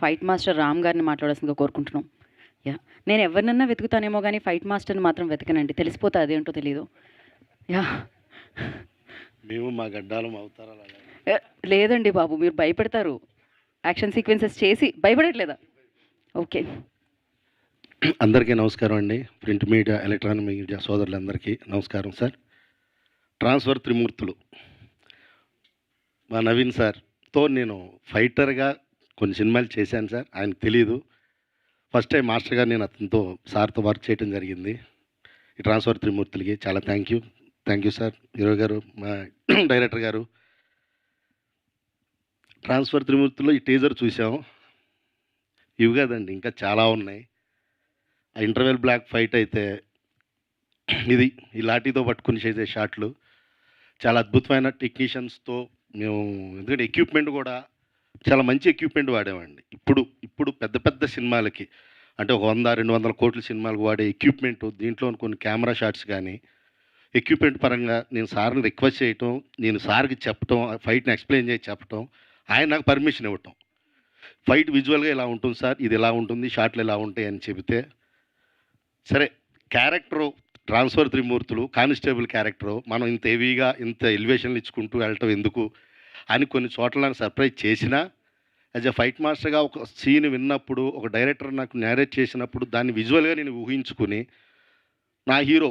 Fight master Ram గారిని మాట్లాడాల్సిందిగా కోరుకుంటున్నాం. యాహ్! నేను ఎవరినన్నా వెతుకుతానేమో గానీ ఫైట్ మాస్టర్‌ని మాత్రం వెతకనండి. తెలిసిపోతే అదేంటో తెలీదు. యాహ్! మేము మా గడ్డాలు, మా అవతారాలు అలాగే. లేదండి బాబు, మీరు భయపెడతారు. యాక్షన్ సీక్వెన్సెస్ చేసి భయపడట్లేదా? ఓకే. అందరికీ నమస్కారం అండి. ప్రింట్ మీడియా, ఎలక్ట్రానిక్ మీడియా సోదరులందరికీ నమస్కారం సార్. ట్రాన్స్ఫర్ త్రిమూర్తులు మా నవీన్ సార్‌తో నేను ఫైటర్‌గా కొన్ని సినిమాలు చేశాను సార్. ఆయనకు తెలీదు. ఫస్ట్ టైం మాస్టర్‌గా నేను అతనితో సార్‌తో వర్క్ చేయడం జరిగింది. ఈ ట్రాన్స్ఫర్ త్రిమూర్తులకి చాలా thank you. Thank you sir. Hero గారు, మా డైరెక్టర్ గారు. ట్రాన్స్ఫర్ త్రిమూర్తుల్లో ఈ టీజర్ చూసాం. ఇవి కాదండి, ఇంకా చాలా ఉన్నాయి. ఆ ఇంటర్వెల్ బ్లాక్ ఫైట్ అయితే ఇది ఈ లాఠీతో పట్టుకొని చేసే షాట్లు చాలా అద్భుతమైన టెక్నీషియన్స్‌తో మేము, ఎందుకంటే ఎక్విప్‌మెంట్ కూడా చాలా మంచి ఎక్విప్‌మెంట్ వాడామండి. ఇప్పుడు పెద్ద పెద్ద సినిమాలకి అంటే ఒక 100, 200 కోట్ల సినిమాలకు వాడే ఎక్విప్‌మెంట్, దీంట్లో కొన్ని కెమెరా షాట్స్ కానీ ఎక్విప్‌మెంట్ పరంగా నేను సార్‌ని రిక్వెస్ట్ చేయటం, నేను సార్‌కి చెప్పటం, ఫైట్‌ని ఎక్స్‌ప్లెయిన్ చేసి చెప్పటం, ఆయన నాకు పర్మిషన్ ఇవ్వటం. ఫైట్ విజువల్‌గా ఇలా ఉంటుంది సార్, ఇది ఇలా ఉంటుంది, షాట్లు ఇలా ఉంటాయి అని చెబితే, సరే క్యారెక్టరు ట్రాన్స్ఫర్ త్రిమూర్తులు కానిస్టేబుల్ క్యారెక్టరు మనం ఇంత హెవీగా ఇంత ఎలివేషన్లు ఇచ్చుకుంటూ వెళ్ళటం ఎందుకు అని కొన్ని చోట్ల నన్ను సర్ప్రైజ్ చేసినా, యాజ్ ఎ ఫైట్ మాస్టర్గా ఒక సీన్ విన్నప్పుడు, ఒక డైరెక్టర్ నాకు నేరేట్ చేసినప్పుడు దాన్ని విజువల్గా నేను ఊహించుకుని, నా హీరో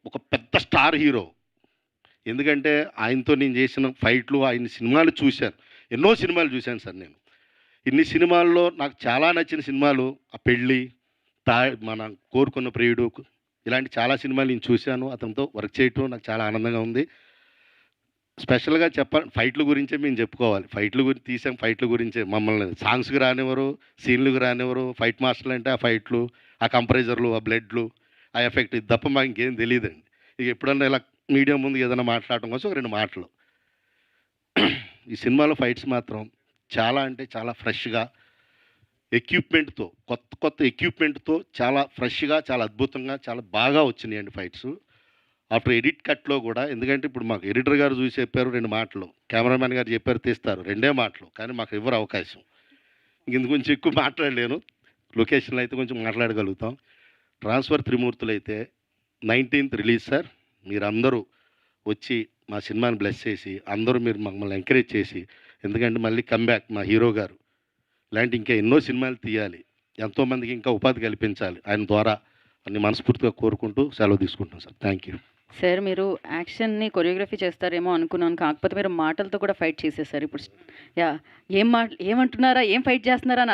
ఒక పెద్ద స్టార్ హీరో, ఎందుకంటే ఆయనతో నేను చేసిన ఫైట్లు, ఆయన సినిమాలు చూశాను. ఎన్నో సినిమాలు చూశాను సార్ నేను. ఇన్ని సినిమాల్లో నాకు చాలా నచ్చిన సినిమాలు ఆ పెళ్ళి, తా మన కోరుకున్న ప్రియుడు, ఇలాంటి చాలా సినిమాలు నేను చూశాను. అతనితో వర్క్ చేయటం నాకు చాలా ఆనందంగా ఉంది. స్పెషల్‌గా ఫైట్‌ల గురించే మేము చెప్పుకోవాలి. ఫైట్‌ల గురించి తీసాం, ఫైట్‌ల గురించే. మమ్మల్ని సాంగ్స్‌కి రానివ్వరు, సీన్‌లకి రానివ్వరు. ఫైట్ మాస్టర్లు అంటే ఆ ఫైట్‌లు, ఆ కంప్రెజర్లు, ఆ బ్లడ్‌లు, ఆ ఎఫెక్ట్, ఇది తప్ప మాకు ఇంకేం తెలీదండి. ఇక ఎప్పుడన్నా ఇలా మీడియా ముందు ఏదైనా మాట్లాడటం కోసం ఒక 2 మాటలు. ఈ సినిమాలో ఫైట్స్ మాత్రం చాలా అంటే చాలా ఫ్రెష్‌గా, ఎక్విప్‌మెంట్‌తో, కొత్త ఎక్విప్‌మెంట్‌తో చాలా ఫ్రెష్‌గా, చాలా అద్భుతంగా, చాలా బాగా వచ్చినాయండి ఫైట్సు. ఆఫ్టర్ ఎడిట్ కట్‌లో గూడా, ఎందుకంటే ఇప్పుడు మాకు ఎడిటర్ గారు చూసి చెప్పారు 2 మాటలు. కెమెరామెన్ గారు చెప్పారు తీస్తారు 2 మాటలు. కానీ మాకు ఇవ్వరు అవకాశం. ఇందు గురించి ఎక్కువ మాట్లాడలేను. లొకేషన్‌లో అయితే కొంచెం మాట్లాడగలుగుతాం. ట్రాన్స్ఫర్ త్రిమూర్తులైతే 19థ్ రిలీజ్ సార్. మీరందరూ వచ్చి మా సినిమాని బ్లెస్ చేసి, అందరూ మీరు మమ్మల్ని ఎంకరేజ్ చేసి, ఎందుకంటే మళ్ళీ కమ్‌బ్యాక్ మా హీరో గారు. ఇలాంటి ఇంకా ఎన్నో సినిమాలు తీయాలి. ఎంతోమందికి ఇంకా ఉపాధి కల్పించాలి ఆయన ద్వారా అని మనస్ఫూర్తిగా కోరుకుంటూ సెలవు తీసుకుంటున్నాను సార్. Thank you. సార్, మీరు యాక్షన్‌ని కొరియోగ్రఫీ చేస్తారేమో అనుకున్నాను. కాకపోతే మీరు మాటలతో కూడా ఫైట్ చేసేసారు. ఇప్పుడు యాహ్! ఏమంటున్నారా? ఏం ఫైట్ చేస్తున్నారా? అని